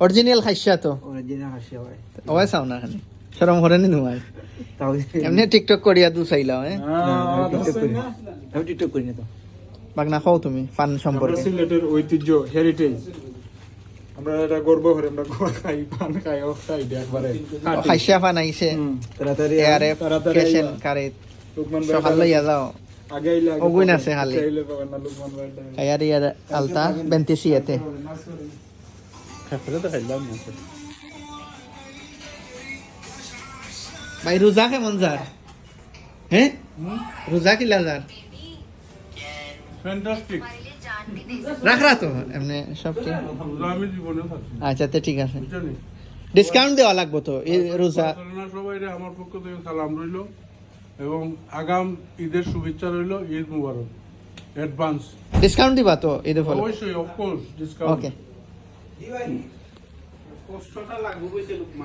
Original খাইছা তো original হাসি হয় ওই চাও না খালি শরম করে নি তোমার তাও এমনি টিকটক করিয়া দু চাইলাও আমি টিকটক করি না তো বাগনা খাও তুমি ফান আমরা সম্পর্কে সিলেটের ঐতিহ্য হেরিটেজ আমরা এটা গর্ব করে আমরা গোয়া খাই পান খাই ও খাই একবারে খাঁটি। খাইছা ফান আইছে তাড়াতাড়ি এআরএফ তাড়াতাড়ি কেশন আইবা। কারে লুকমান ভাই সকাল লইয়া যাও আগে আইলে আগে ওগুন পাবেন। আছে খালি। চাইলে পাবেন না লুকমান ভাই আয়ার ইয়ার আলতা 27 ভাই রোজা কেমন যার হ্যাঁ রোজা কিলা যার ফ্যান্টাস্টিক রাখরা তো এমনি সব ঠিক আমি জীবনে থাকি আচ্ছা তো ঠিক আছে জানি ডিসকাউন্ট দেওয়া লাগবে তো এই রোজা বার্সেলোনা সবাই আমার পক্ষ থেকে সালাম রইল এবং আগাম ঈদের শুভেচ্ছা রইল ঈদ মুবারক অ্যাডভান্স ডিসকাউন্ট দিবা তো ঈদের ফলে অবশ্যই অফকোর্স ডিসকাউন্ট ওকে কষ্টটা লাগবে বুঝছে লুকমান